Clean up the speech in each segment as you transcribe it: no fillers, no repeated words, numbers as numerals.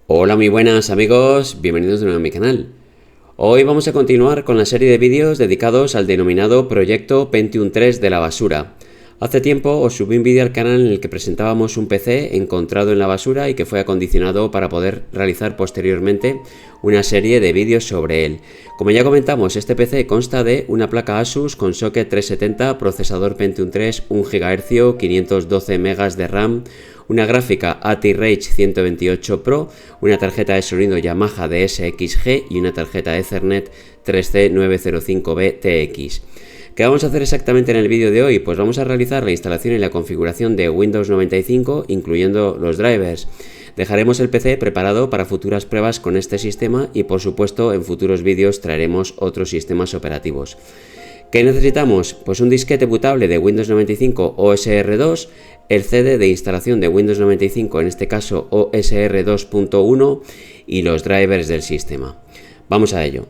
Hola, muy buenas amigos, bienvenidos de nuevo a mi canal. Hoy vamos a continuar con la serie de vídeos dedicados al denominado proyecto Pentium 3 de la basura. Hace tiempo os subí un vídeo al canal en el que presentábamos un PC encontrado en la basura y que fue acondicionado para poder realizar posteriormente una serie de vídeos sobre él. Como ya comentamos, este PC consta de una placa Asus con socket 370, procesador Pentium 3, 1 GHz, 512 MB de RAM, una gráfica ATI-Rage 128 Pro, una tarjeta de sonido Yamaha DSXG y una tarjeta Ethernet 3C905B TX. ¿Qué vamos a hacer exactamente en el vídeo de hoy? Pues vamos a realizar la instalación y la configuración de Windows 95, incluyendo los drivers. Dejaremos el PC preparado para futuras pruebas con este sistema y, por supuesto, en futuros vídeos traeremos otros sistemas operativos. ¿Qué necesitamos? Pues un disquete bootable de Windows 95 OSR 2, el CD de instalación de Windows 95, en este caso OSR 2.1, y los drivers del sistema. Vamos a ello.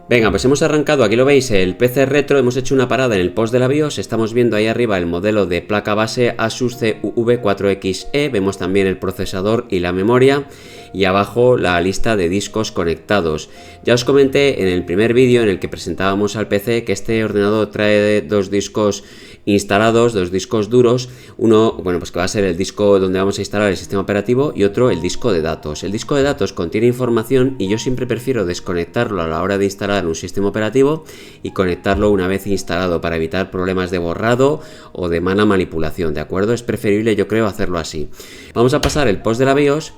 Venga, pues hemos arrancado, aquí lo veis, el PC retro, hemos hecho una parada en el post de la BIOS, estamos viendo ahí arriba el modelo de placa base Asus CUV4XE, vemos también el procesador y la memoria, y abajo la lista de discos conectados. Ya os comenté en el primer vídeo en el que presentábamos al PC que este ordenador trae dos discos instalados, dos discos duros, uno, bueno, pues que va a ser el disco donde vamos a instalar el sistema operativo y otro el disco de datos. El disco de datos contiene información y yo siempre prefiero desconectarlo a la hora de instalar un sistema operativo y conectarlo una vez instalado para evitar problemas de borrado o de mala manipulación, ¿de acuerdo? Es preferible, yo creo, hacerlo así. Vamos a pasar el post de la BIOS.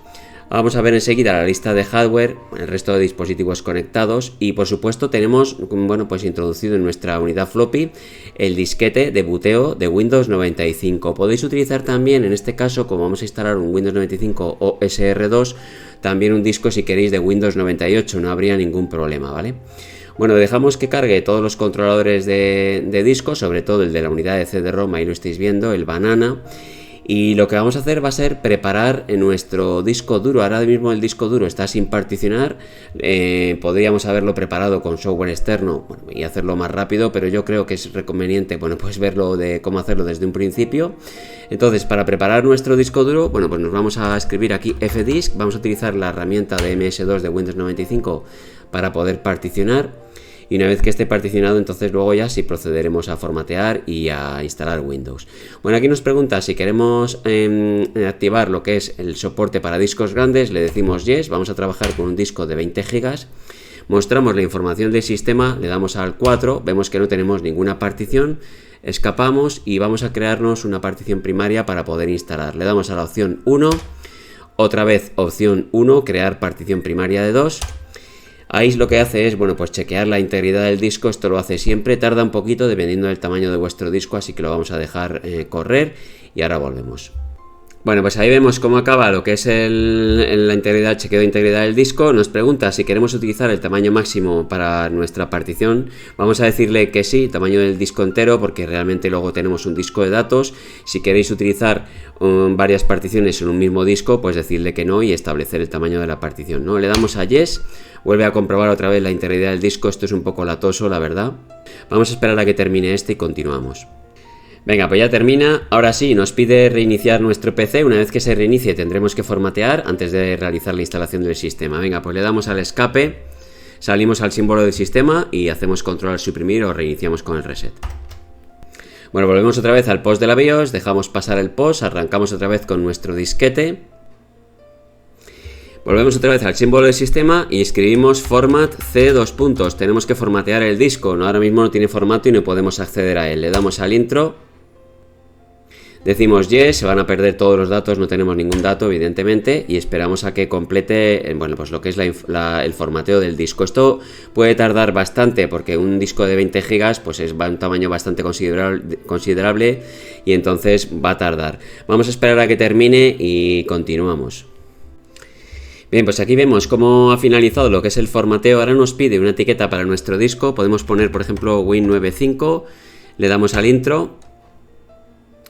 Vamos a ver enseguida la lista de hardware, el resto de dispositivos conectados y, por supuesto, tenemos, bueno, pues introducido en nuestra unidad floppy el disquete de booteo de Windows 95. Podéis utilizar también, en este caso, como vamos a instalar un Windows 95 OSR 2, también un disco si queréis de Windows 98, no habría ningún problema, ¿vale? Bueno, dejamos que cargue todos los controladores de disco, sobre todo el de la unidad de CD-ROM, ahí lo estáis viendo, el Banana. Y lo que vamos a hacer va a ser preparar nuestro disco duro. Ahora mismo el disco duro está sin particionar. Podríamos haberlo preparado con software externo, bueno, y hacerlo más rápido, pero yo creo que es conveniente, bueno, pues verlo de cómo hacerlo desde un principio. Entonces, para preparar nuestro disco duro, bueno, pues nos vamos a escribir aquí fdisk. Vamos a utilizar la herramienta de MS2 de Windows 95 para poder particionar. Y una vez que esté particionado, entonces luego ya sí procederemos a formatear y a instalar Windows. Bueno, aquí nos pregunta si queremos activar lo que es el soporte para discos grandes. Le decimos yes, vamos a trabajar con un disco de 20 GB. Mostramos la información del sistema, le damos al 4, vemos que no tenemos ninguna partición. Escapamos y vamos a crearnos una partición primaria para poder instalar. Le damos a la opción 1, otra vez opción 1, crear partición primaria de 2. Ahí lo que hace es, bueno, pues chequear la integridad del disco. Esto lo hace siempre, tarda un poquito dependiendo del tamaño de vuestro disco, así que lo vamos a dejar correr y ahora volvemos. Bueno, pues ahí vemos cómo acaba lo que es la integridad, chequeo de integridad del disco. Nos pregunta si queremos utilizar el tamaño máximo para nuestra partición. Vamos a decirle que sí, tamaño del disco entero, porque realmente luego tenemos un disco de datos. Si queréis utilizar varias particiones en un mismo disco, pues decirle que no y establecer el tamaño de la partición, ¿no? Le damos a yes, vuelve a comprobar otra vez la integridad del disco. Esto es un poco latoso, la verdad. Vamos a esperar a que termine este y continuamos. Venga, pues ya termina. Ahora sí, nos pide reiniciar nuestro PC. Una vez que se reinicie tendremos que formatear antes de realizar la instalación del sistema. Venga, pues le damos al escape, salimos al símbolo del sistema y hacemos control al suprimir o reiniciamos con el reset. Bueno, volvemos otra vez al post de la BIOS, dejamos pasar el post, arrancamos otra vez con nuestro disquete. Volvemos otra vez al símbolo del sistema y escribimos format C dos puntos. Tenemos que formatear el disco, ¿no? Ahora mismo no tiene formato y no podemos acceder a él. Le damos al intro. Decimos yes, se van a perder todos los datos, no tenemos ningún dato evidentemente y esperamos a que complete, bueno, pues lo que es el formateo del disco. Esto puede tardar bastante porque un disco de 20 GB pues es un tamaño bastante considerable y entonces va a tardar. Vamos a esperar a que termine y continuamos. Bien, pues aquí vemos cómo ha finalizado lo que es el formateo. Ahora nos pide una etiqueta para nuestro disco, podemos poner por ejemplo Win95, le damos al intro.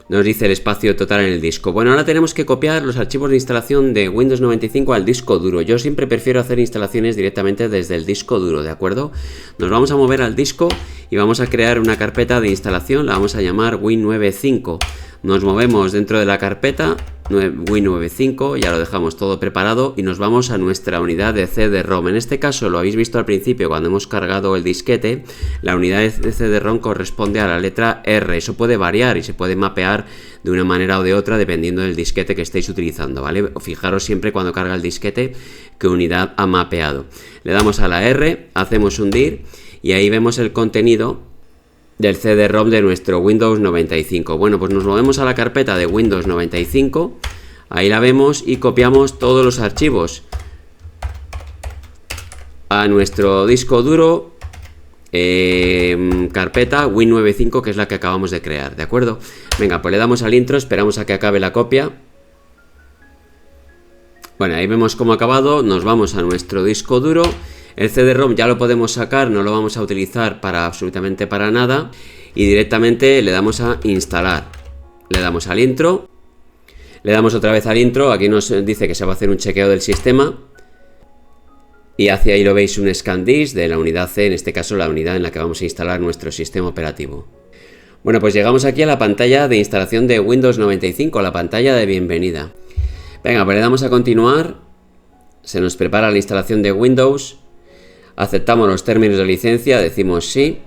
Nos dice el espacio total en el disco. Bueno, ahora tenemos que copiar los archivos de instalación de Windows 95 al disco duro. Yo siempre prefiero hacer instalaciones directamente desde el disco duro, ¿de acuerdo? Nos vamos a mover al disco y vamos a crear una carpeta de instalación, la vamos a llamar Win95. Nos movemos dentro de la carpeta Win95, ya lo dejamos todo preparado y nos vamos a nuestra unidad de CD-ROM. En este caso lo habéis visto al principio cuando hemos cargado el disquete, la unidad de CD-ROM corresponde a la letra R. Eso puede variar y se puede mapear de una manera o de otra dependiendo del disquete que estéis utilizando, ¿vale? Fijaros siempre cuando carga el disquete qué unidad ha mapeado. Le damos a la R, hacemos hundir y ahí vemos el contenido del CD-ROM de nuestro Windows 95. Bueno, pues nos movemos a la carpeta de Windows 95, ahí la vemos y copiamos todos los archivos a nuestro disco duro, carpeta Win95, que es la que acabamos de crear, ¿de acuerdo? Venga, pues le damos al intro, esperamos a que acabe la copia. Bueno, ahí vemos cómo ha acabado, nos vamos a nuestro disco duro. El CD-ROM ya lo podemos sacar, no lo vamos a utilizar para absolutamente para nada y directamente le damos a instalar. Le damos al intro, le damos otra vez al intro, aquí nos dice que se va a hacer un chequeo del sistema y hacia ahí lo veis un scan disk de la unidad C, en este caso la unidad en la que vamos a instalar nuestro sistema operativo. Bueno, pues llegamos aquí a la pantalla de instalación de Windows 95, la pantalla de bienvenida. Venga, pues le damos a continuar, se nos prepara la instalación de Windows. Aceptamos los términos de licencia, decimos sí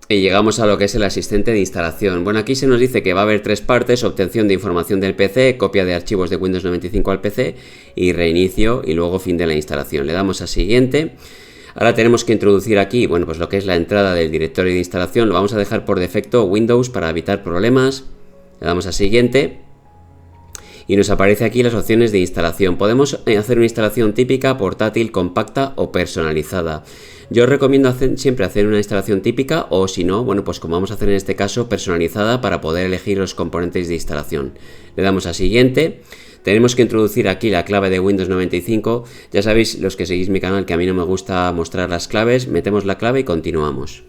y llegamos a lo que es el asistente de instalación. Bueno, aquí se nos dice que va a haber tres partes: obtención de información del PC, copia de archivos de Windows 95 al PC y reinicio y luego fin de la instalación. Le damos a siguiente. Ahora tenemos que introducir aquí, bueno, pues lo que es la entrada del directorio de instalación. Lo vamos a dejar por defecto Windows para evitar problemas. Le damos a siguiente. Y nos aparece aquí las opciones de instalación. Podemos hacer una instalación típica, portátil, compacta o personalizada. Yo os recomiendo siempre hacer una instalación típica o si no, bueno, pues como vamos a hacer en este caso, personalizada para poder elegir los componentes de instalación. Le damos a siguiente. Tenemos que introducir aquí la clave de Windows 95. Ya sabéis, los que seguís mi canal, que a mí no me gusta mostrar las claves. Metemos la clave y continuamos.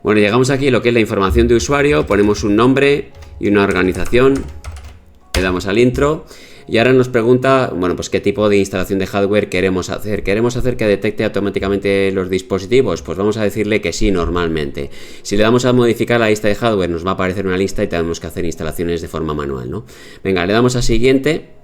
Bueno, llegamos aquí a lo que es la información de usuario. Ponemos un nombre y una organización. Le damos al intro y ahora nos pregunta, bueno, pues qué tipo de instalación de hardware queremos hacer. ¿Queremos hacer que detecte automáticamente los dispositivos? Pues vamos a decirle que sí, normalmente. Si le damos a modificar la lista de hardware, nos va a aparecer una lista y tenemos que hacer instalaciones de forma manual, ¿no? Venga, le damos a siguiente.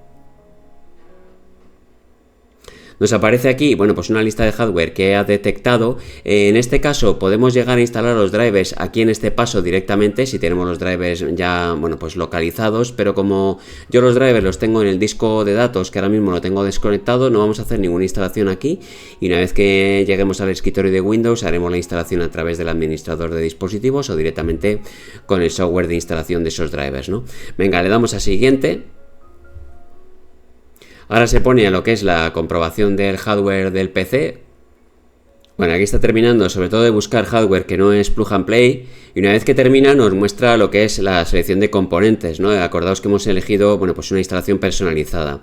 Nos aparece aquí, bueno, pues una lista de hardware que ha detectado. En este caso podemos llegar a instalar los drivers aquí en este paso directamente si tenemos los drivers ya, bueno, pues localizados, pero como yo los drivers los tengo en el disco de datos, que ahora mismo lo tengo desconectado, no vamos a hacer ninguna instalación aquí y una vez que lleguemos al escritorio de Windows haremos la instalación a través del administrador de dispositivos o directamente con el software de instalación de esos drivers, ¿no? Venga, le damos a siguiente. Ahora se pone a lo que es la comprobación del hardware del PC. Bueno, aquí está terminando sobre todo de buscar hardware que no es plug and play y una vez que termina nos muestra lo que es la selección de componentes, ¿no? Acordaos que hemos elegido, bueno, pues una instalación personalizada.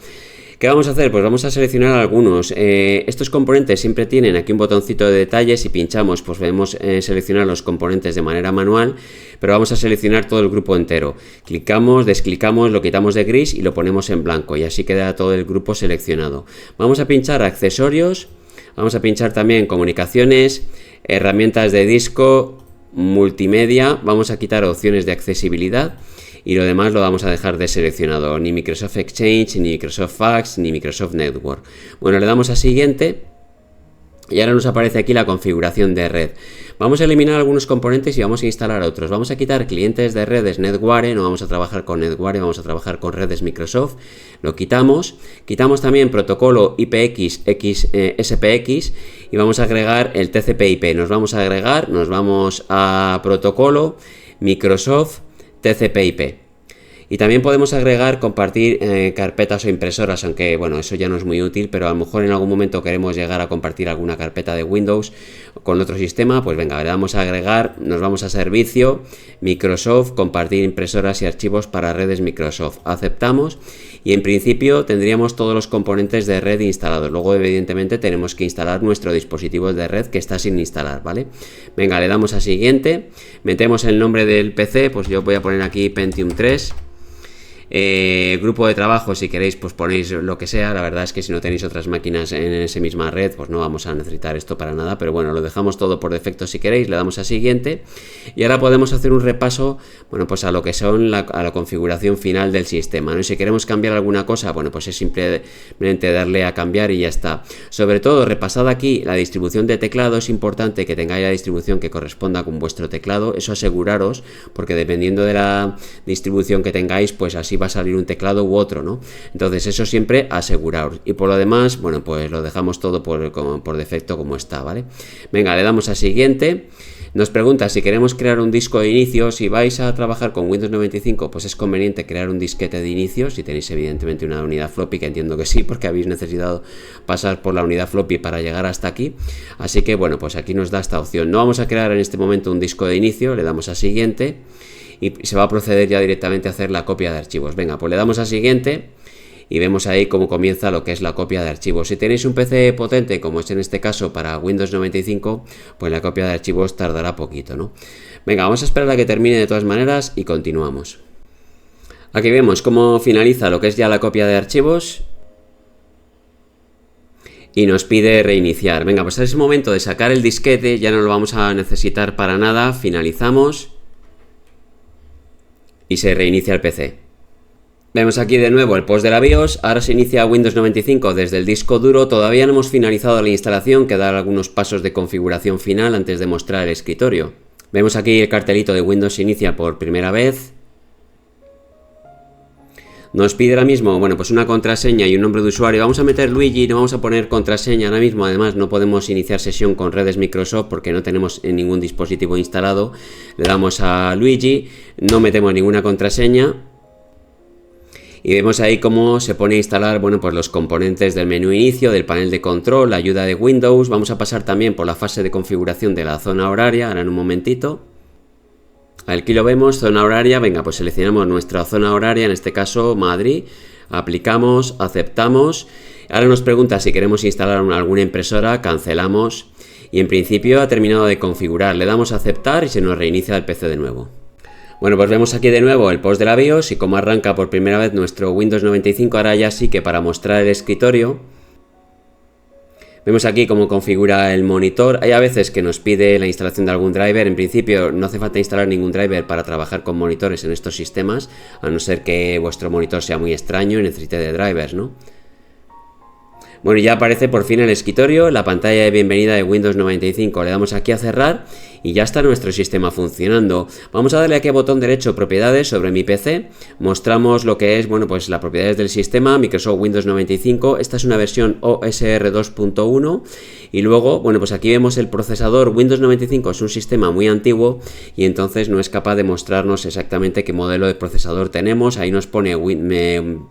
¿Qué vamos a hacer? Pues vamos a seleccionar algunos. Estos componentes siempre tienen aquí un botoncito de detalles. Si pinchamos, pues podemos seleccionar los componentes de manera manual, pero vamos a seleccionar todo el grupo entero. Clicamos, desclicamos, lo quitamos de gris y lo ponemos en blanco y así queda todo el grupo seleccionado. Vamos a pinchar accesorios, vamos a pinchar también comunicaciones, herramientas de disco, multimedia, vamos a quitar opciones de accesibilidad. Y lo demás lo vamos a dejar deseleccionado, ni Microsoft Exchange, ni Microsoft Fax, ni Microsoft Network. Bueno, le damos a siguiente y ahora nos aparece aquí la configuración de red. Vamos a eliminar algunos componentes y vamos a instalar otros. Vamos a quitar clientes de redes Netware, no vamos a trabajar con Netware, vamos a trabajar con redes Microsoft. Lo quitamos. Quitamos también protocolo IPX, SPX y vamos a agregar el TCP/IP. Nos vamos a protocolo Microsoft TCP/IP. Y también podemos agregar, compartir carpetas o impresoras, aunque bueno, eso ya no es muy útil, pero a lo mejor en algún momento queremos llegar a compartir alguna carpeta de Windows con otro sistema, pues venga, le damos a agregar, nos vamos a servicio, Microsoft, compartir impresoras y archivos para redes Microsoft, aceptamos y en principio tendríamos todos los componentes de red instalados. Luego evidentemente tenemos que instalar nuestro dispositivo de red que está sin instalar, ¿vale? Venga, le damos a siguiente, metemos el nombre del PC, pues yo voy a poner aquí Pentium 3. grupo de trabajo, si queréis, pues ponéis lo que sea. La verdad es que si no tenéis otras máquinas en esa misma red, pues no vamos a necesitar esto para nada, pero bueno, lo dejamos todo por defecto si queréis, le damos a siguiente y ahora podemos hacer un repaso, bueno, pues a lo que son a la configuración final del sistema, ¿no? Y si queremos cambiar alguna cosa, bueno, pues es simplemente darle a cambiar y ya está. Sobre todo, repasad aquí la distribución de teclado, es importante que tengáis la distribución que corresponda con vuestro teclado, eso aseguraros, porque dependiendo de la distribución que tengáis, pues así va a salir un teclado u otro, ¿no? Entonces eso siempre aseguraros. Y por lo demás, bueno, pues lo dejamos todo por defecto como está, ¿vale? Venga, le damos a siguiente. Nos pregunta si queremos crear un disco de inicio. Si vais a trabajar con Windows 95, pues es conveniente crear un disquete de inicio. Si tenéis evidentemente una unidad floppy, que entiendo que sí, porque habéis necesitado pasar por la unidad floppy para llegar hasta aquí. Así que bueno, pues aquí nos da esta opción. No vamos a crear en este momento un disco de inicio, le damos a siguiente y se va a proceder ya directamente a hacer la copia de archivos. Venga, pues le damos a siguiente y vemos ahí cómo comienza lo que es la copia de archivos. Si tenéis un PC potente, como es en este caso para Windows 95, pues la copia de archivos tardará poquito, ¿no? Venga, vamos a esperar a que termine de todas maneras y continuamos. Aquí vemos cómo finaliza lo que es ya la copia de archivos y nos pide reiniciar. Venga, pues es el momento de sacar el disquete, ya no lo vamos a necesitar para nada, finalizamos y se reinicia el PC. Vemos aquí de nuevo el post de la BIOS, ahora se inicia Windows 95 desde el disco duro, todavía no hemos finalizado la instalación, quedan algunos pasos de configuración final antes de mostrar el escritorio. Vemos aquí el cartelito de Windows se inicia por primera vez. Nos pide ahora mismo, bueno, pues una contraseña y un nombre de usuario. Vamos a meter Luigi, no vamos a poner contraseña ahora mismo. Además, no podemos iniciar sesión con redes Microsoft porque no tenemos ningún dispositivo instalado. Le damos a Luigi, no metemos ninguna contraseña. Y vemos ahí cómo se pone a instalar, bueno, pues los componentes del menú inicio, del panel de control, la ayuda de Windows. Vamos a pasar también por la fase de configuración de la zona horaria, ahora en un momentito. Aquí lo vemos, zona horaria, venga, pues seleccionamos nuestra zona horaria, en este caso Madrid, aplicamos, aceptamos, ahora nos pregunta si queremos instalar alguna impresora, cancelamos y en principio ha terminado de configurar, le damos a aceptar y se nos reinicia el PC de nuevo. Bueno, pues vemos aquí de nuevo el post de la BIOS y cómo arranca por primera vez nuestro Windows 95, ahora ya sí que para mostrar el escritorio. Vemos aquí cómo configura el monitor. Hay a veces que nos pide la instalación de algún driver. En principio no hace falta instalar ningún driver para trabajar con monitores en estos sistemas, a no ser que vuestro monitor sea muy extraño y necesite de drivers, ¿no? Bueno, ya aparece por fin el escritorio, la pantalla de bienvenida de Windows 95. Le damos aquí a cerrar y ya está nuestro sistema funcionando. Vamos a darle aquí a botón derecho propiedades sobre mi PC. Mostramos lo que es, bueno, pues las propiedades del sistema, Microsoft Windows 95. Esta es una versión OSR 2.1 y luego, bueno, pues aquí vemos el procesador. Windows 95 es un sistema muy antiguo y entonces no es capaz de mostrarnos exactamente qué modelo de procesador tenemos. Ahí nos pone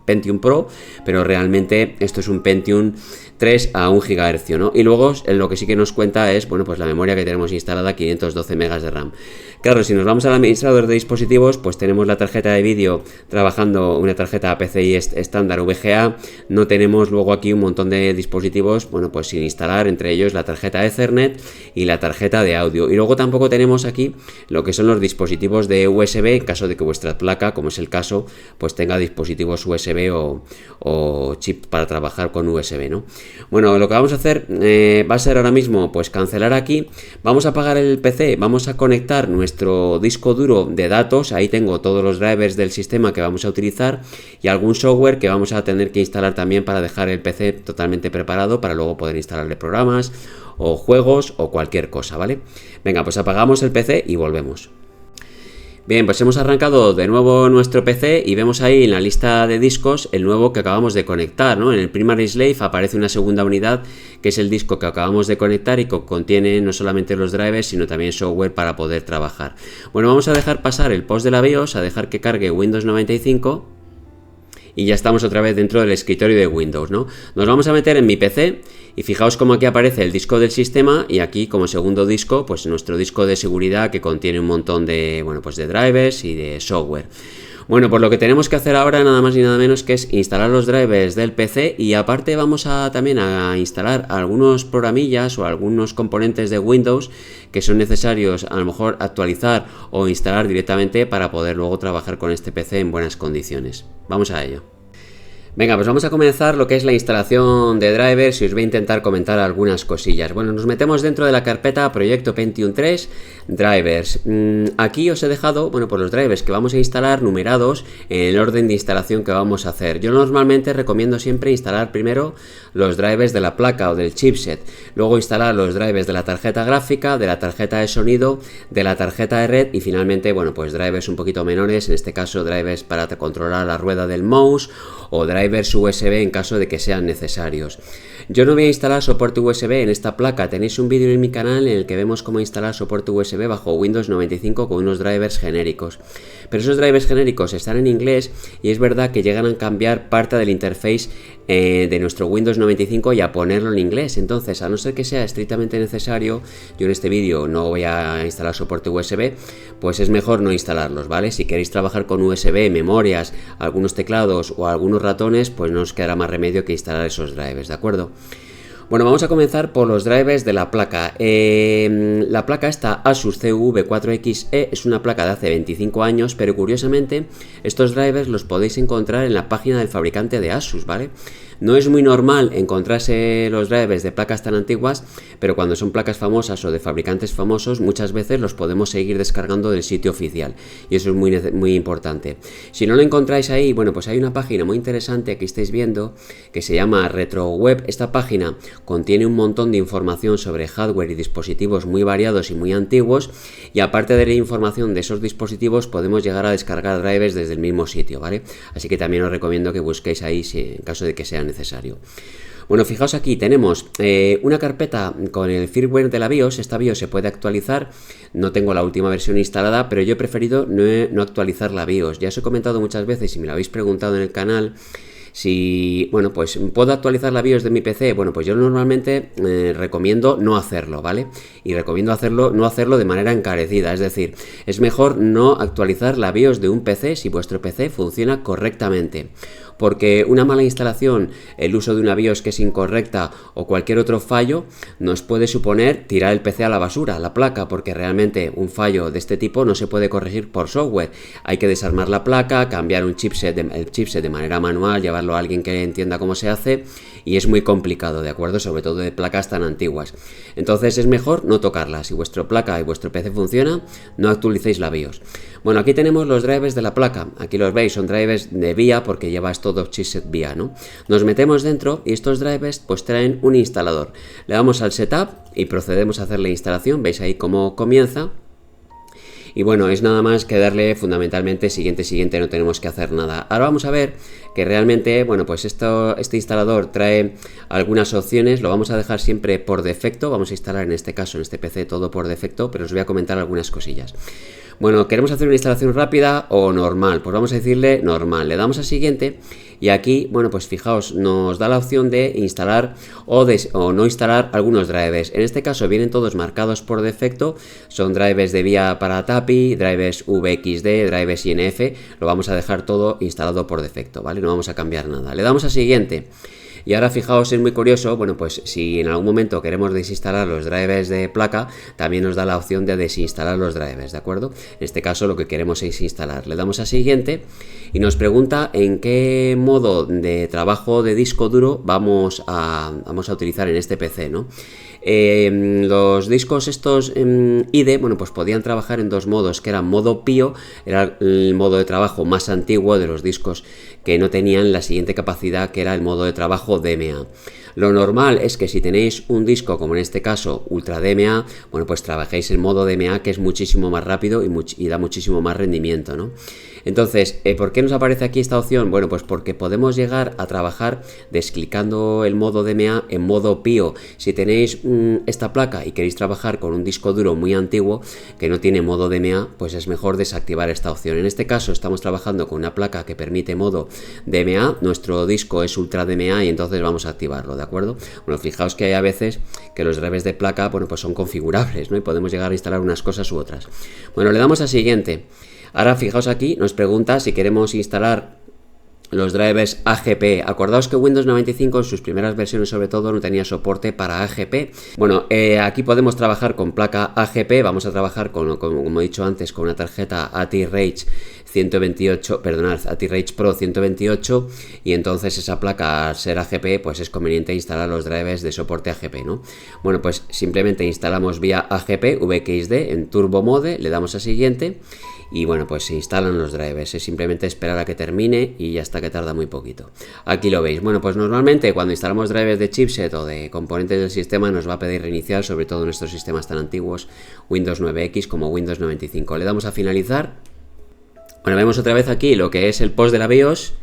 Pentium Pro, pero realmente esto es un Pentium 3 a 1 GHz, ¿no? Y luego lo que sí que nos cuenta es, bueno, pues la memoria que tenemos instalada, 512 MB de RAM. Claro, si nos vamos al administrador de dispositivos, pues tenemos la tarjeta de vídeo trabajando, una tarjeta PCI estándar VGA, no tenemos luego aquí un montón de dispositivos, bueno, pues sin instalar, entre ellos la tarjeta Ethernet y la tarjeta de audio. Y luego tampoco tenemos aquí lo que son los dispositivos de USB, en caso de que vuestra placa, como es el caso, pues tenga dispositivos USB o chip para trabajar con USB, ¿no? Bueno, lo que vamos a hacer va a ser ahora mismo, pues cancelar aquí, vamos a apagar el PC, vamos a conectar nuestro disco duro de datos, ahí tengo todos los drivers del sistema que vamos a utilizar y algún software que vamos a tener que instalar también para dejar el PC totalmente preparado para luego poder instalarle programas o juegos o cualquier cosa, ¿vale? Venga, pues apagamos el PC y volvemos. Bien, pues hemos arrancado de nuevo nuestro PC y vemos ahí en la lista de discos el nuevo que acabamos de conectar, ¿no? En el Primary Slave aparece una segunda unidad que es el disco que acabamos de conectar y que contiene no solamente los drivers sino también software para poder trabajar. Bueno, vamos a dejar pasar el post de la BIOS, a dejar que cargue Windows 95 y ya estamos otra vez dentro del escritorio de Windows, ¿no? Nos vamos a meter en mi PC y fijaos cómo aquí aparece el disco del sistema y aquí como segundo disco, pues nuestro disco de seguridad que contiene un montón de, bueno, pues de drivers y de software. Bueno, pues lo que tenemos que hacer ahora nada más y nada menos que es instalar los drivers del PC y aparte vamos a también a instalar algunos programillas o algunos componentes de Windows que son necesarios a lo mejor actualizar o instalar directamente para poder luego trabajar con este PC en buenas condiciones. Vamos a ello. Venga, pues vamos a comenzar lo que es la instalación de drivers y os voy a intentar comentar algunas cosillas. Bueno, nos metemos dentro de la carpeta Proyecto Pentium 3 Drivers. Aquí os he dejado, bueno, pues los drivers que vamos a instalar numerados en el orden de instalación que vamos a hacer. Yo normalmente recomiendo siempre instalar primero los drivers de la placa o del chipset, luego instalar los drivers de la tarjeta gráfica, de la tarjeta de sonido, de la tarjeta de red y finalmente, bueno, pues drivers un poquito menores, en este caso drivers para controlar la rueda del mouse o drivers USB en caso de que sean necesarios. Yo no voy a instalar soporte USB en esta placa, tenéis un vídeo en mi canal en el que vemos cómo instalar soporte USB bajo Windows 95 con unos drivers genéricos. Pero esos drivers genéricos están en inglés y es verdad que llegan a cambiar parte del interface de nuestro Windows 95 y a ponerlo en inglés. Entonces, a no ser que sea estrictamente necesario, yo en este vídeo no voy a instalar soporte USB, pues es mejor no instalarlos, ¿vale? Si queréis trabajar con USB, memorias, algunos teclados o algunos ratones, pues no os quedará más remedio que instalar esos drivers, ¿de acuerdo? Bueno, vamos a comenzar por los drivers de la placa. La placa esta Asus CV4XE es una placa de hace 25 años, pero curiosamente estos drivers los podéis encontrar en la página del fabricante de Asus, ¿vale? No es muy normal encontrarse los drivers de placas tan antiguas, pero cuando son placas famosas o de fabricantes famosos, muchas veces los podemos seguir descargando del sitio oficial y eso es muy importante. Si no lo encontráis ahí, bueno, pues hay una página muy interesante que estáis viendo que se llama RetroWeb. Esta página contiene un montón de información sobre hardware y dispositivos muy variados y muy antiguos y aparte de la información de esos dispositivos podemos llegar a descargar drivers desde el mismo sitio, ¿vale? Así que también os recomiendo que busquéis ahí en caso de que sea necesario. Bueno, fijaos aquí, tenemos una carpeta con el firmware de la BIOS. Esta BIOS se puede actualizar, no tengo la última versión instalada, pero yo he preferido no actualizar la BIOS. Ya os he comentado muchas veces y me lo habéis preguntado en el canal, si, bueno, pues ¿puedo actualizar la BIOS de mi PC? Bueno, pues yo normalmente recomiendo no hacerlo, ¿vale? Y recomiendo no hacerlo de manera encarecida, es decir, es mejor no actualizar la BIOS de un PC si vuestro PC funciona correctamente. Porque una mala instalación, el uso de una BIOS que es incorrecta o cualquier otro fallo nos puede suponer tirar el PC a la basura, la placa, porque realmente un fallo de este tipo no se puede corregir por software. Hay que desarmar la placa, cambiar el chipset de manera manual, llevarlo a alguien que entienda cómo se hace y es muy complicado, ¿de acuerdo? Sobre todo de placas tan antiguas. Entonces es mejor no tocarla. Si vuestra placa y vuestro PC funciona, no actualicéis la BIOS. Bueno, aquí tenemos los drivers de la placa. Aquí los veis, son drivers de VIA porque lleva todo chipset VIA, ¿no? Nos metemos dentro y estos drivers pues traen un instalador. Le damos al setup y procedemos a hacer la instalación. Veis ahí cómo comienza. Y bueno, es nada más que darle fundamentalmente siguiente, no tenemos que hacer nada. Ahora vamos a ver que realmente, bueno, pues este instalador trae algunas opciones, lo vamos a dejar siempre por defecto, vamos a instalar en este caso, en este PC, todo por defecto, pero os voy a comentar algunas cosillas. Bueno, ¿queremos hacer una instalación rápida o normal? Pues vamos a decirle normal. Le damos a siguiente y aquí, bueno, pues fijaos, nos da la opción de instalar o no instalar algunos drivers. En este caso vienen todos marcados por defecto, son drivers de VIA para TAPI, drivers VXD, drivers INF, lo vamos a dejar todo instalado por defecto, ¿vale? No vamos a cambiar nada. Le damos a siguiente. Y ahora fijaos, es muy curioso, bueno, pues si en algún momento queremos desinstalar los drivers de placa, también nos da la opción de desinstalar los drivers, ¿de acuerdo? En este caso lo que queremos es instalar. Le damos a siguiente y nos pregunta en qué modo de trabajo de disco duro vamos a utilizar en este PC, ¿no? Los discos estos IDE, bueno, pues podían trabajar en dos modos, que eran modo PIO, era el modo de trabajo más antiguo de los discos que no tenían la siguiente capacidad, que era el modo de trabajo DMA. Lo normal es que si tenéis un disco, como en este caso, Ultra DMA, bueno, pues trabajéis en modo DMA, que es muchísimo más rápido y da muchísimo más rendimiento, ¿no? Entonces, ¿por qué nos aparece aquí esta opción? Bueno, pues porque podemos llegar a trabajar desclicando el modo DMA en modo PIO. Si tenéis esta placa y queréis trabajar con un disco duro muy antiguo que no tiene modo DMA, pues es mejor desactivar esta opción. En este caso estamos trabajando con una placa que permite modo DMA, nuestro disco es Ultra DMA y entonces vamos a activarlo, ¿de acuerdo? Bueno, fijaos que hay a veces que los drivers de placa, bueno, pues son configurables, ¿no? Y podemos llegar a instalar unas cosas u otras. Bueno, le damos a siguiente. Ahora fijaos aquí, nos pregunta si queremos instalar los drivers AGP. Acordaos que Windows 95 en sus primeras versiones sobre todo no tenía soporte para AGP. Bueno, aquí podemos trabajar con placa AGP, vamos a trabajar como he dicho antes, con una tarjeta ATI-Rage 128, perdonad, ATI-Rage Pro 128, y entonces esa placa, al ser AGP, pues es conveniente instalar los drivers de soporte AGP, ¿no? Bueno, pues simplemente instalamos vía AGP VXD en Turbo Mode, le damos a siguiente y bueno, pues se instalan los drivers. Es simplemente esperar a que termine y ya está, que tarda muy poquito. Aquí lo veis. Bueno, pues normalmente cuando instalamos drivers de chipset o de componentes del sistema nos va a pedir reiniciar, sobre todo en estos sistemas tan antiguos, Windows 9X como Windows 95. Le damos a finalizar. Bueno, vemos otra vez aquí lo que es el post de la BIOS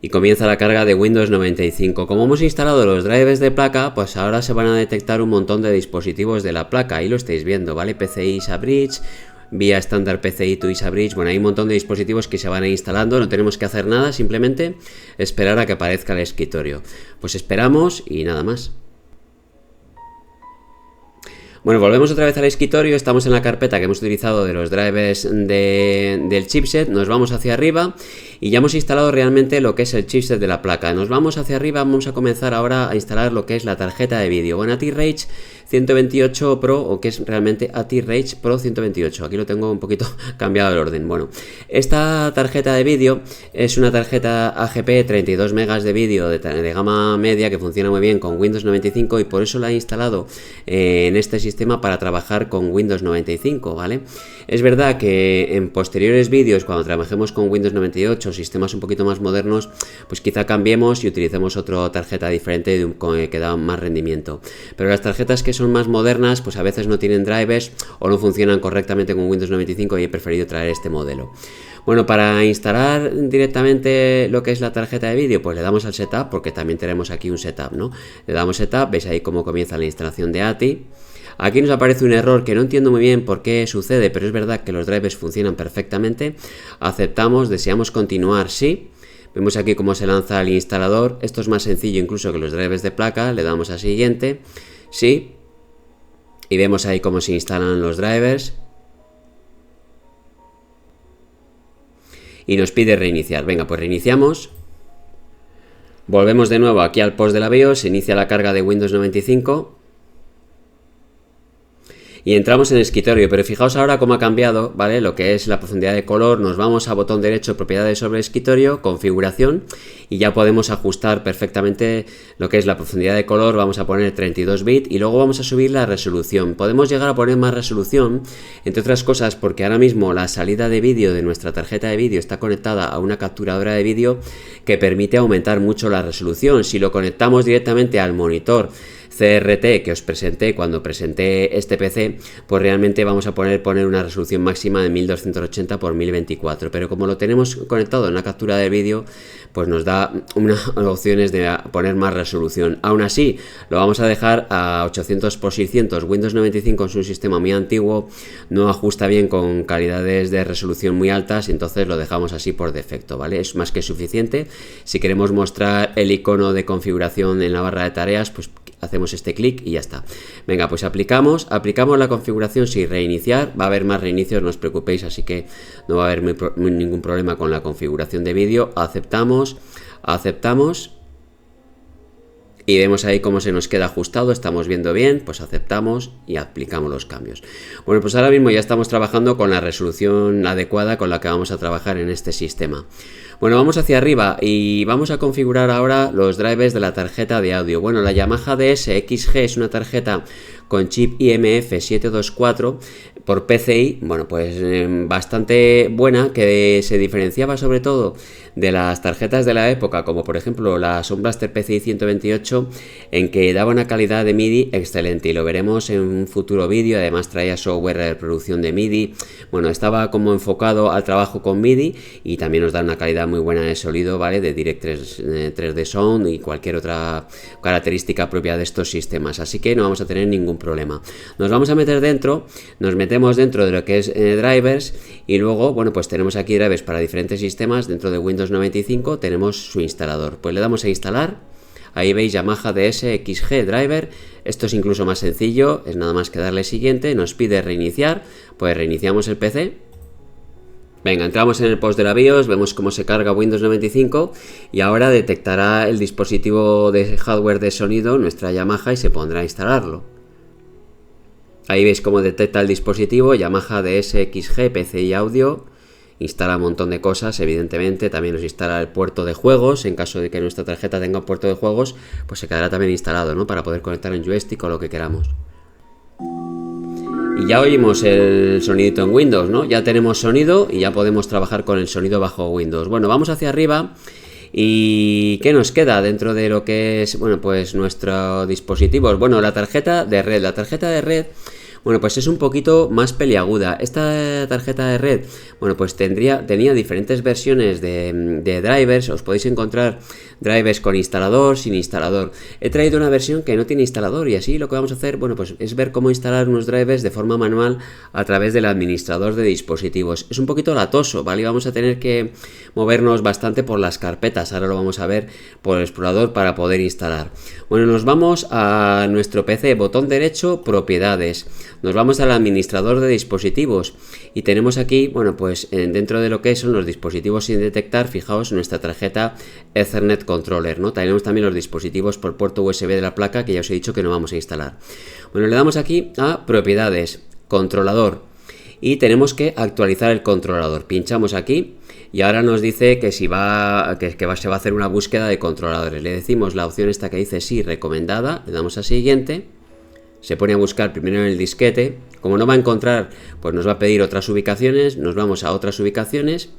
y comienza la carga de Windows 95. Como hemos instalado los drivers de placa, pues ahora se van a detectar un montón de dispositivos de la placa. Ahí lo estáis viendo, ¿vale? PCI ISA Bridge, vía estándar PCI to ISA Bridge. Bueno, hay un montón de dispositivos que se van a ir instalando, no tenemos que hacer nada, simplemente esperar a que aparezca el escritorio. Pues esperamos y nada más. Bueno, volvemos otra vez al escritorio, estamos en la carpeta que hemos utilizado de los drivers del chipset, nos vamos hacia arriba y ya hemos instalado realmente lo que es el chipset de la placa. Nos vamos hacia arriba, vamos a comenzar ahora a instalar lo que es la tarjeta de vídeo. Bueno, ATI-Rage 128 Pro, o que es realmente ATI-Rage Pro 128, aquí lo tengo un poquito cambiado el orden. Bueno, esta tarjeta de vídeo es una tarjeta AGP 32 megas de vídeo de gama media que funciona muy bien con Windows 95 y por eso la he instalado en este sistema para trabajar con Windows 95, ¿vale? Es verdad que en posteriores vídeos, cuando trabajemos con Windows 98, sistemas un poquito más modernos, pues quizá cambiemos y utilicemos otra tarjeta diferente que da más rendimiento. Pero las tarjetas que son más modernas, pues a veces no tienen drivers o no funcionan correctamente con Windows 95 y he preferido traer este modelo. Bueno, para instalar directamente lo que es la tarjeta de vídeo, pues le damos al setup, porque también tenemos aquí un setup, ¿no? Le damos setup, veis ahí cómo comienza la instalación de ATI. Aquí nos aparece un error que no entiendo muy bien por qué sucede, pero es verdad que los drivers funcionan perfectamente. Aceptamos, deseamos continuar, sí. Vemos aquí cómo se lanza el instalador. Esto es más sencillo incluso que los drivers de placa. Le damos a siguiente, sí. Y vemos ahí cómo se instalan los drivers. Y nos pide reiniciar. Venga, pues reiniciamos. Volvemos de nuevo aquí al post de la BIOS. Se inicia la carga de Windows 95. Y entramos en el escritorio, pero fijaos ahora cómo ha cambiado, ¿vale? Lo que es la profundidad de color, nos vamos a botón derecho, propiedades sobre el escritorio, configuración, y ya podemos ajustar perfectamente lo que es la profundidad de color. Vamos a poner 32 bits y luego vamos a subir la resolución. Podemos llegar a poner más resolución, entre otras cosas porque ahora mismo la salida de vídeo de nuestra tarjeta de vídeo está conectada a una capturadora de vídeo que permite aumentar mucho la resolución. Si lo conectamos directamente al monitor CRT que os presenté cuando presenté este PC, pues realmente vamos a poner una resolución máxima de 1280 x 1024, pero como lo tenemos conectado en una captura de vídeo, pues nos da unas opciones de poner más resolución. Aún así, lo vamos a dejar a 800 x 600. Windows 95 es un sistema muy antiguo, no ajusta bien con calidades de resolución muy altas, entonces lo dejamos así por defecto, ¿vale? Es más que suficiente. Si queremos mostrar el icono de configuración en la barra de tareas, pues hacemos este clic y ya está. Venga, pues aplicamos la configuración sin reiniciar. Va a haber más reinicios, no os preocupéis, así que no va a haber ningún problema con la configuración de vídeo. Aceptamos y vemos ahí cómo se nos queda ajustado, estamos viendo bien, pues aceptamos y aplicamos los cambios. Bueno, pues ahora mismo ya estamos trabajando con la resolución adecuada con la que vamos a trabajar en este sistema. Bueno, vamos hacia arriba y vamos a configurar ahora los drivers de la tarjeta de audio. Bueno, la Yamaha DS-XG es una tarjeta con chip IMF 724 por PCI, bueno, pues bastante buena, que se diferenciaba sobre todo de las tarjetas de la época, como por ejemplo la Sound Blaster PCI 128, en que daba una calidad de MIDI excelente, y lo veremos en un futuro vídeo. Además traía software de reproducción de MIDI, bueno, estaba como enfocado al trabajo con MIDI y también nos da una calidad muy buena de sonido, ¿vale? De DirectX 3D Sound y cualquier otra característica propia de estos sistemas, así que no vamos a tener ningún problema. Nos vamos a meter dentro, nos metemos dentro de lo que es drivers, y luego, bueno, pues tenemos aquí drivers para diferentes sistemas. Dentro de Windows 95 tenemos su instalador, pues le damos a instalar. Ahí veis Yamaha DS-XG driver. Esto es incluso más sencillo, es nada más que darle siguiente. Nos pide reiniciar, pues reiniciamos el PC. Venga, entramos en el post de la BIOS, vemos cómo se carga Windows 95 y ahora detectará el dispositivo de hardware de sonido, nuestra Yamaha, y se pondrá a instalarlo. Ahí veis cómo detecta el dispositivo, Yamaha DSXG, PCI Audio, instala un montón de cosas, evidentemente, también nos instala el puerto de juegos, en caso de que nuestra tarjeta tenga un puerto de juegos, pues se quedará también instalado, ¿no? Para poder conectar en joystick o lo que queramos. Y ya oímos el sonidito en Windows, ¿no? Ya tenemos sonido y ya podemos trabajar con el sonido bajo Windows. Bueno, vamos hacia arriba. ¿Y qué nos queda dentro de lo que es, bueno, pues nuestros dispositivos? Bueno, la tarjeta de red. La tarjeta de red, bueno, pues es un poquito más peliaguda. Esta tarjeta de red, bueno, pues tenía diferentes versiones de drivers. Os podéis encontrar drivers con instalador, sin instalador. He traído una versión que no tiene instalador y así lo que vamos a hacer, bueno, pues es ver cómo instalar unos drivers de forma manual a través del administrador de dispositivos. Es un poquito latoso, ¿vale? Y vamos a tener que movernos bastante por las carpetas. Ahora lo vamos a ver por el explorador para poder instalar. Bueno, nos vamos a nuestro PC, botón derecho, propiedades. Nos vamos al administrador de dispositivos y tenemos aquí, bueno, pues dentro de lo que son los dispositivos sin detectar, fijaos nuestra tarjeta Ethernet Controller, ¿no? Tenemos también los dispositivos por puerto USB de la placa que ya os he dicho que no vamos a instalar. Bueno, le damos aquí a propiedades, controlador y tenemos que actualizar el controlador. Pinchamos aquí y ahora nos dice que si se va a hacer una búsqueda de controladores. Le decimos la opción esta que dice sí, recomendada, le damos a siguiente. Se pone a buscar primero en el disquete. Como no va a encontrar, pues nos va a pedir otras ubicaciones. Nos vamos a otras ubicaciones,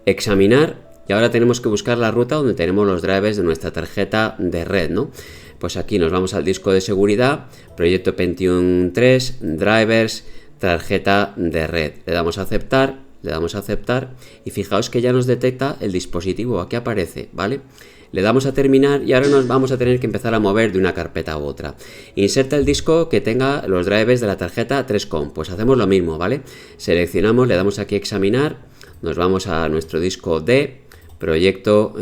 examinar, y ahora tenemos que buscar la ruta donde tenemos los drivers de nuestra tarjeta de red, ¿no? Pues aquí nos vamos al disco de seguridad, proyecto Pentium 3, drivers, tarjeta de red. Le damos a aceptar, y fijaos que ya nos detecta el dispositivo, aquí aparece, ¿vale? Le damos a terminar y ahora nos vamos a tener que empezar a mover de una carpeta u otra. Inserta el disco que tenga los drivers de la tarjeta 3COM. Pues hacemos lo mismo, ¿vale? Seleccionamos, le damos aquí a examinar, nos vamos a nuestro disco D, proyecto,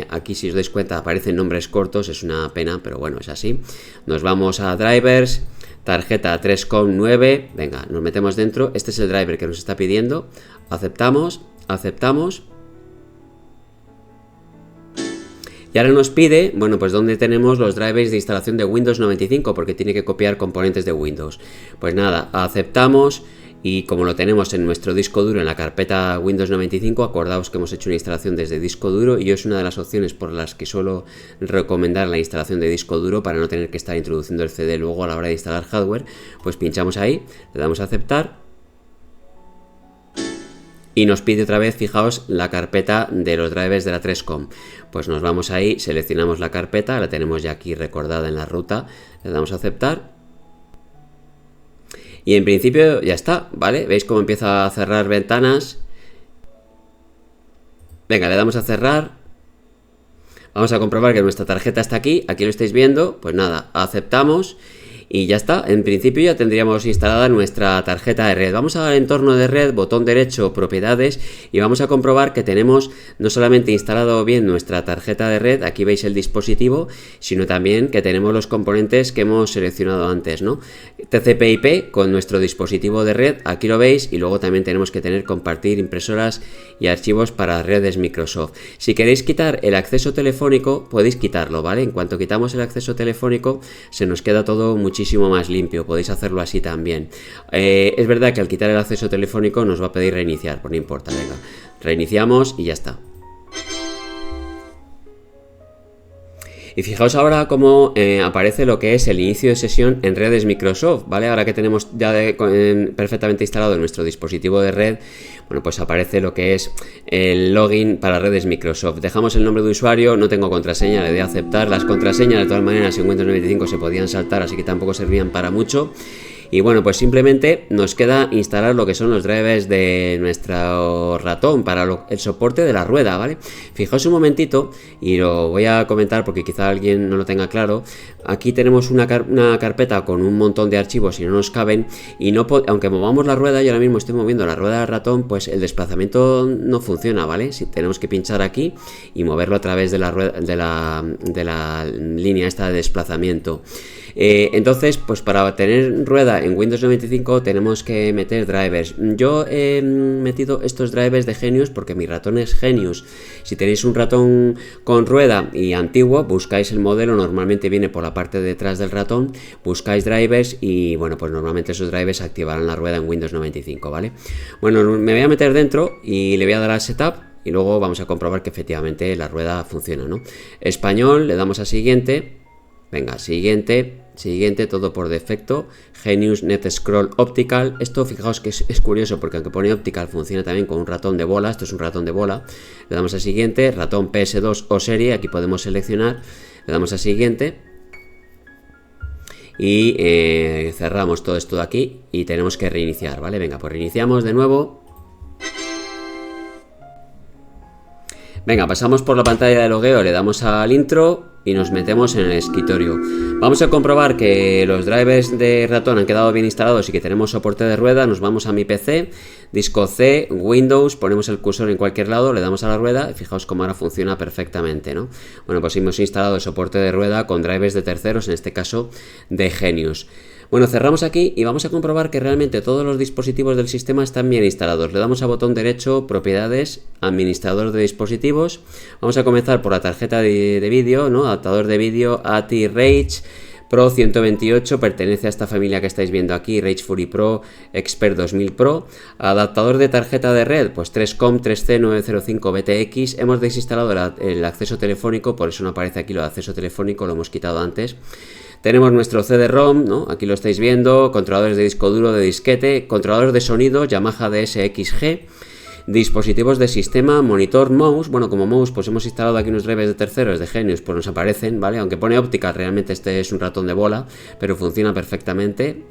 aquí si os dais cuenta aparecen nombres cortos, es una pena, pero bueno, es así. Nos vamos a drivers, tarjeta 3COM 9, venga, nos metemos dentro, este es el driver que nos está pidiendo, aceptamos. Y ahora nos pide, bueno, pues dónde tenemos los drivers de instalación de Windows 95, porque tiene que copiar componentes de Windows. Pues nada, aceptamos y como lo tenemos en nuestro disco duro en la carpeta Windows 95, acordaos que hemos hecho una instalación desde disco duro y es una de las opciones por las que suelo recomendar la instalación de disco duro para no tener que estar introduciendo el CD luego a la hora de instalar hardware. Pues pinchamos ahí, le damos a aceptar. Y nos pide otra vez, fijaos, la carpeta de los drivers de la 3COM. Pues nos vamos ahí, seleccionamos la carpeta, la tenemos ya aquí recordada en la ruta, le damos a aceptar. Y en principio ya está, ¿vale? ¿Veis cómo empieza a cerrar ventanas? Venga, le damos a cerrar. Vamos a comprobar que nuestra tarjeta está aquí, lo estáis viendo. Pues nada, aceptamos. Y ya está, en principio ya tendríamos instalada nuestra tarjeta de red. Vamos al entorno de red, botón derecho, propiedades, y vamos a comprobar que tenemos no solamente instalado bien nuestra tarjeta de red, aquí veis el dispositivo, sino también que tenemos los componentes que hemos seleccionado antes, ¿no? TCP/IP con nuestro dispositivo de red, aquí lo veis, y luego también tenemos que compartir impresoras y archivos para redes Microsoft. Si queréis quitar el acceso telefónico, podéis quitarlo, ¿vale? En cuanto quitamos el acceso telefónico, se nos queda todo muchísimo más limpio, podéis hacerlo así también. Es verdad que al quitar el acceso telefónico nos va a pedir reiniciar, pues no importa, venga, reiniciamos y ya está. Y fijaos ahora cómo aparece lo que es el inicio de sesión en redes Microsoft, ¿vale? Ahora que tenemos ya perfectamente instalado nuestro dispositivo de red, bueno, pues aparece lo que es el login para redes Microsoft. Dejamos el nombre de usuario, no tengo contraseña, le doy a aceptar. Las contraseñas de todas maneras en Windows 95 se podían saltar, así que tampoco servían para mucho. Y bueno, pues simplemente nos queda instalar lo que son los drivers de nuestro ratón para el soporte de la rueda, ¿vale? Fijaos un momentito y lo voy a comentar porque quizá alguien no lo tenga claro. Aquí tenemos una carpeta con un montón de archivos y no nos caben, y aunque movamos la rueda, yo ahora mismo estoy moviendo la rueda del ratón, pues el desplazamiento no funciona, ¿vale? Si tenemos que pinchar aquí y moverlo a través de la rueda, de la línea esta de desplazamiento. Entonces, pues para tener rueda en Windows 95 tenemos que meter drivers. Yo he metido estos drivers de Genius porque mi ratón es Genius. Si tenéis un ratón con rueda y antiguo, buscáis el modelo, normalmente viene por la parte de detrás del ratón, buscáis drivers y bueno, pues normalmente esos drivers activarán la rueda en Windows 95, ¿vale? Bueno, me voy a meter dentro y le voy a dar a Setup y luego vamos a comprobar que efectivamente la rueda funciona, ¿no? Español, le damos a siguiente. Venga, siguiente, todo por defecto. Genius NetScroll Optical. Esto, fijaos que es curioso porque aunque pone Optical funciona también con un ratón de bola. Esto es un ratón de bola. Le damos a siguiente, ratón PS2 o serie. Aquí podemos seleccionar. Le damos a siguiente. Y cerramos todo esto de aquí y tenemos que reiniciar, ¿vale? Venga, pues reiniciamos de nuevo. Venga, pasamos por la pantalla de logueo, le damos al intro y nos metemos en el escritorio. Vamos a comprobar que los drivers de ratón han quedado bien instalados y que tenemos soporte de rueda. Nos vamos a mi PC, disco C, Windows, ponemos el cursor en cualquier lado, le damos a la rueda y fijaos cómo ahora funciona perfectamente, ¿no? Bueno, pues hemos instalado el soporte de rueda con drivers de terceros, en este caso de Genius. Bueno, cerramos aquí y vamos a comprobar que realmente todos los dispositivos del sistema están bien instalados. Le damos a botón derecho, propiedades, administrador de dispositivos. Vamos a comenzar por la tarjeta de vídeo, ¿no? Adaptador de vídeo ATI Rage Pro 128, pertenece a esta familia que estáis viendo aquí, Rage Fury Pro Expert 2000 Pro. Adaptador de tarjeta de red, pues 3COM 3C905BTX. Hemos desinstalado el acceso telefónico, por eso no aparece aquí lo de acceso telefónico, lo hemos quitado antes. Tenemos nuestro CD-ROM, ¿no? Aquí lo estáis viendo, controladores de disco duro, de disquete, controlador de sonido, Yamaha DSXG, dispositivos de sistema, monitor, mouse. Bueno, como mouse pues hemos instalado aquí unos drivers de terceros de Genius, pues nos aparecen, ¿vale? Aunque pone Optical, realmente este es un ratón de bola, pero funciona perfectamente.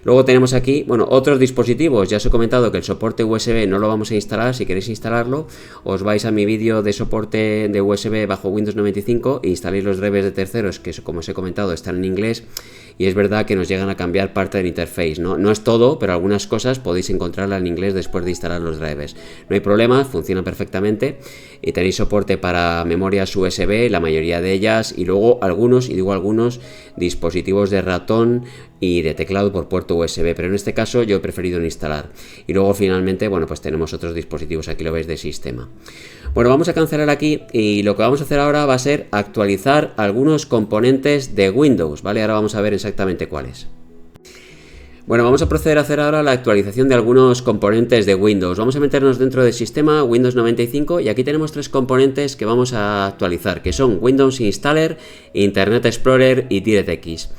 Luego tenemos aquí, bueno, otros dispositivos. Ya os he comentado que el soporte USB no lo vamos a instalar. Si queréis instalarlo, os vais a mi vídeo de soporte de USB bajo Windows 95 e instaláis los drivers de terceros, que como os he comentado están en inglés. Y es verdad que nos llegan a cambiar parte del interface, ¿no? No es todo, pero algunas cosas podéis encontrarla en inglés después de instalar los drivers. No hay problema, funciona perfectamente. Y tenéis soporte para memorias USB, la mayoría de ellas. Y luego algunos, y digo algunos, dispositivos de ratón y de teclado por puerto USB, pero en este caso yo he preferido no instalar. Y luego finalmente, bueno, pues tenemos otros dispositivos, aquí lo veis, de sistema. Bueno, vamos a cancelar aquí y lo que vamos a hacer ahora va a ser actualizar algunos componentes de Windows, ¿vale? Ahora vamos a ver exactamente cuáles. Bueno, vamos a proceder a hacer ahora la actualización de algunos componentes de Windows. Vamos a meternos dentro del sistema Windows 95 y aquí tenemos tres componentes que vamos a actualizar, que son Windows Installer, Internet Explorer y DirectX.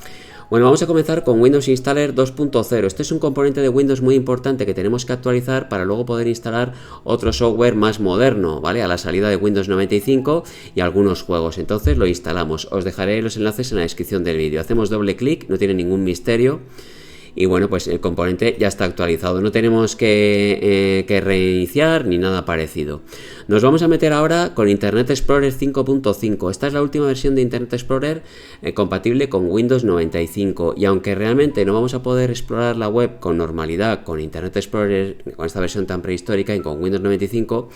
Bueno, vamos a comenzar con Windows Installer 2.0. Este es un componente de Windows muy importante que tenemos que actualizar para luego poder instalar otro software más moderno, ¿vale? A la salida de Windows 95 y algunos juegos. Entonces lo instalamos. Os dejaré los enlaces en la descripción del vídeo. Hacemos doble clic, no tiene ningún misterio. Y bueno, pues el componente ya está actualizado. No tenemos que reiniciar ni nada parecido. Nos vamos a meter ahora con Internet Explorer 5.5. Esta es la última versión de Internet Explorer compatible con Windows 95. Y aunque realmente no vamos a poder explorar la web con normalidad con Internet Explorer, con esta versión tan prehistórica y con Windows 95,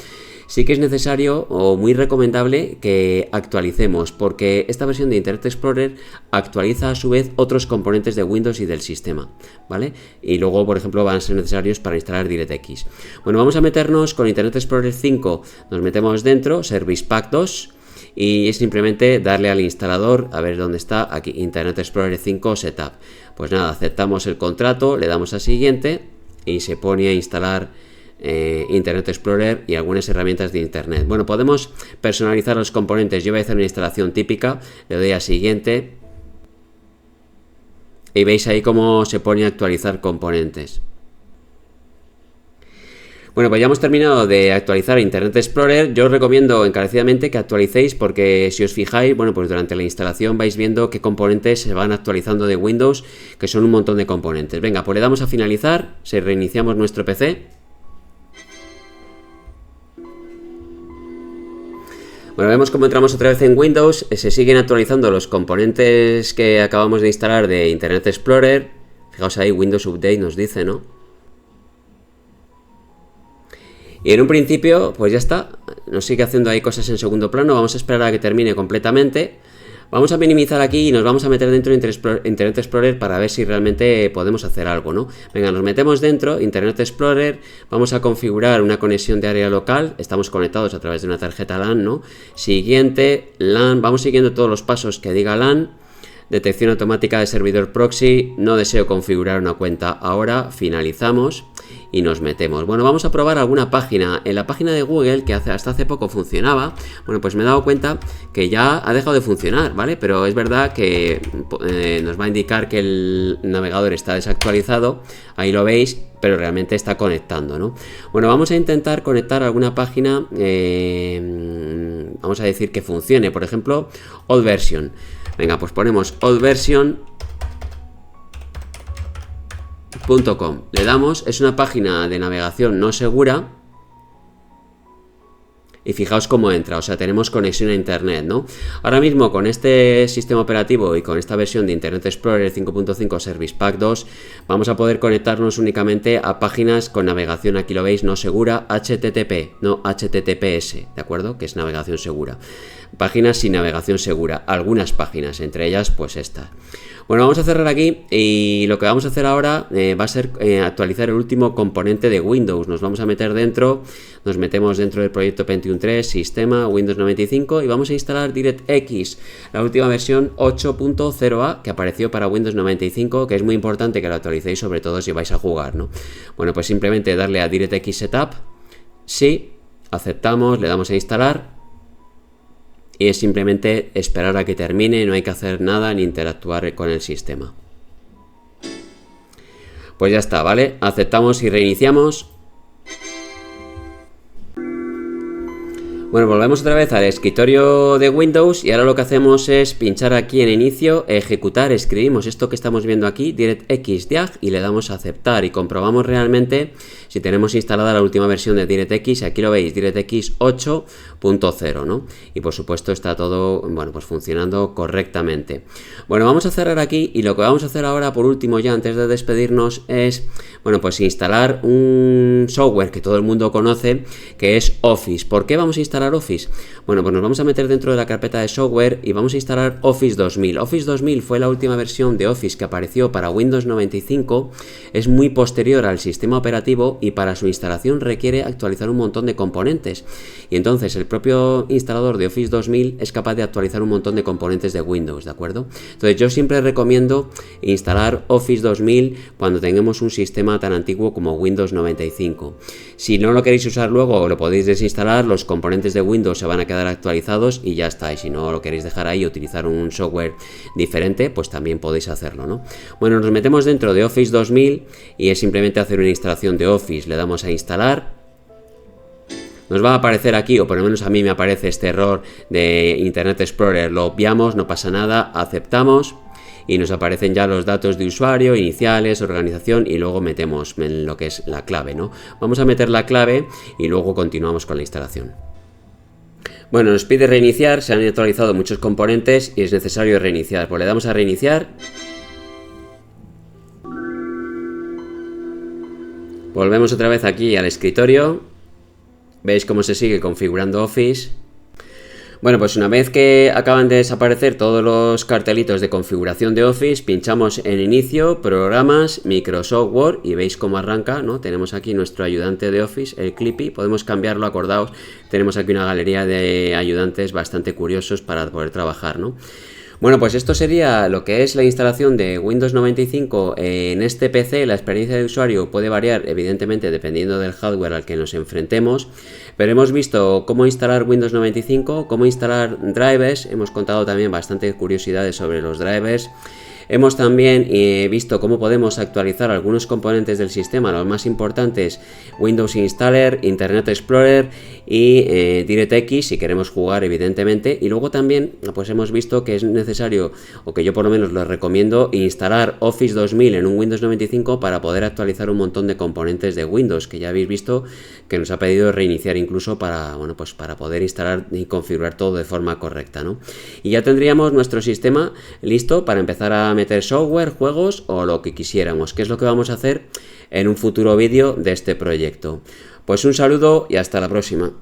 sí que es necesario o muy recomendable que actualicemos, porque esta versión de Internet Explorer actualiza a su vez otros componentes de Windows y del sistema, ¿vale? Y luego, por ejemplo, van a ser necesarios para instalar DirectX. Bueno, vamos a meternos con Internet Explorer 5, nos metemos dentro, Service Pack 2, y es simplemente darle al instalador, a ver dónde está, aquí, Internet Explorer 5 Setup. Pues nada, aceptamos el contrato, le damos a siguiente y se pone a instalar Internet Explorer y algunas herramientas de Internet. Bueno, podemos personalizar los componentes. Yo voy a hacer una instalación típica, le doy a siguiente y veis ahí cómo se pone a actualizar componentes. Bueno, pues ya hemos terminado de actualizar Internet Explorer. Yo os recomiendo encarecidamente que actualicéis, porque si os fijáis, bueno, pues durante la instalación vais viendo qué componentes se van actualizando de Windows, que son un montón de componentes. Venga, pues le damos a finalizar, reiniciamos nuestro PC. Bueno, vemos cómo entramos otra vez en Windows, se siguen actualizando los componentes que acabamos de instalar de Internet Explorer. Fijaos ahí, Windows Update nos dice, ¿no? Y en un principio, pues ya está, nos sigue haciendo ahí cosas en segundo plano. Vamos a esperar a que termine completamente Vamos a minimizar aquí y nos vamos a meter dentro de Internet Explorer para ver si realmente podemos hacer algo, ¿no? Venga, nos metemos dentro, Internet Explorer, vamos a configurar una conexión de área local, estamos conectados a través de una tarjeta LAN, ¿no? Siguiente, LAN, vamos siguiendo todos los pasos que diga LAN, detección automática de servidor proxy, no deseo configurar una cuenta ahora, finalizamos y nos metemos. Bueno, vamos a probar alguna página. En la página de Google, que hasta hace poco funcionaba, bueno, pues me he dado cuenta que ya ha dejado de funcionar, ¿vale? Pero es verdad que nos va a indicar que el navegador está desactualizado, ahí lo veis, pero realmente está conectando, ¿no? Bueno, vamos a intentar conectar alguna página, vamos a decir que funcione, por ejemplo, Old Version. Venga, pues ponemos oldversion.com. Le damos, es una página de navegación no segura. Y fijaos cómo entra, o sea, tenemos conexión a internet, ¿no? Ahora mismo con este sistema operativo y con esta versión de Internet Explorer 5.5 Service Pack 2 vamos a poder conectarnos únicamente a páginas con navegación, aquí lo veis, no segura, HTTP, no HTTPS, ¿de acuerdo? Que es navegación segura. Páginas sin navegación segura, algunas páginas, entre ellas pues esta. Bueno, vamos a cerrar aquí y lo que vamos a hacer ahora va a ser actualizar el último componente de Windows. Nos vamos a meter dentro, nos metemos dentro del proyecto Pentium 3, sistema, Windows 95 y vamos a instalar DirectX, la última versión 8.0a que apareció para Windows 95, que es muy importante que lo actualicéis, sobre todo si vais a jugar, ¿no? Bueno, pues simplemente darle a DirectX Setup, sí, aceptamos, le damos a instalar. Y es simplemente esperar a que termine, no hay que hacer nada ni interactuar con el sistema. Pues ya está, ¿vale? Aceptamos y reiniciamos. Bueno, volvemos otra vez al escritorio de Windows y ahora lo que hacemos es pinchar aquí en inicio, ejecutar, escribimos esto que estamos viendo aquí, DirectX Diag, y le damos a aceptar y comprobamos realmente si tenemos instalada la última versión de DirectX. Aquí lo veis, DirectX 8.0, ¿no? Y por supuesto está todo, bueno, pues funcionando correctamente. Bueno, vamos a cerrar aquí y lo que vamos a hacer ahora por último ya antes de despedirnos es, bueno, pues instalar un software que todo el mundo conoce, que es Office. ¿Por qué vamos a instalar Office? Bueno, pues nos vamos a meter dentro de la carpeta de software y vamos a instalar Office 2000. Office 2000 fue la última versión de Office que apareció para Windows 95, es muy posterior al sistema operativo y para su instalación requiere actualizar un montón de componentes. Y entonces el propio instalador de Office 2000 es capaz de actualizar un montón de componentes de Windows, ¿de acuerdo? Entonces yo siempre recomiendo instalar Office 2000 cuando tengamos un sistema tan antiguo como Windows 95. Si no lo queréis usar luego, lo podéis desinstalar, los componentes de Windows se van a quedar actualizados y ya está. Y si no lo queréis dejar ahí y utilizar un software diferente, pues también podéis hacerlo, ¿no? Bueno, nos metemos dentro de Office 2000 y es simplemente hacer una instalación de Office. Le damos a instalar. Nos va a aparecer aquí, o por lo menos a mí me aparece este error de Internet Explorer. Lo obviamos, no pasa nada, aceptamos. Y nos aparecen ya los datos de usuario, iniciales, organización y luego metemos en lo que es la clave, ¿no? Vamos a meter la clave y luego continuamos con la instalación. Bueno, nos pide reiniciar, se han actualizado muchos componentes y es necesario reiniciar. Pues le damos a reiniciar. Volvemos otra vez aquí al escritorio. Veis cómo se sigue configurando Office. Bueno, pues una vez que acaban de desaparecer todos los cartelitos de configuración de Office, pinchamos en inicio, programas, Microsoft Word y veis cómo arranca, ¿no? Tenemos aquí nuestro ayudante de Office, el Clippy, podemos cambiarlo, acordaos, tenemos aquí una galería de ayudantes bastante curiosos para poder trabajar, ¿no? Bueno, pues esto sería lo que es la instalación de Windows 95 en este PC. La experiencia de usuario puede variar, evidentemente, dependiendo del hardware al que nos enfrentemos, pero hemos visto cómo instalar Windows 95, cómo instalar drivers, hemos contado también bastantes curiosidades sobre los drivers. Hemos también visto cómo podemos actualizar algunos componentes del sistema, los más importantes, Windows Installer, Internet Explorer y DirectX si queremos jugar, evidentemente. Y luego también pues hemos visto que es necesario, o que yo por lo menos lo recomiendo, instalar Office 2000 en un Windows 95 para poder actualizar un montón de componentes de Windows, que ya habéis visto que nos ha pedido reiniciar incluso para, bueno, pues para poder instalar y configurar todo de forma correcta, ¿no? Y ya tendríamos nuestro sistema listo para empezar a meter software, juegos o lo que quisiéramos, que es lo que vamos a hacer en un futuro vídeo de este proyecto. Pues un saludo y hasta la próxima.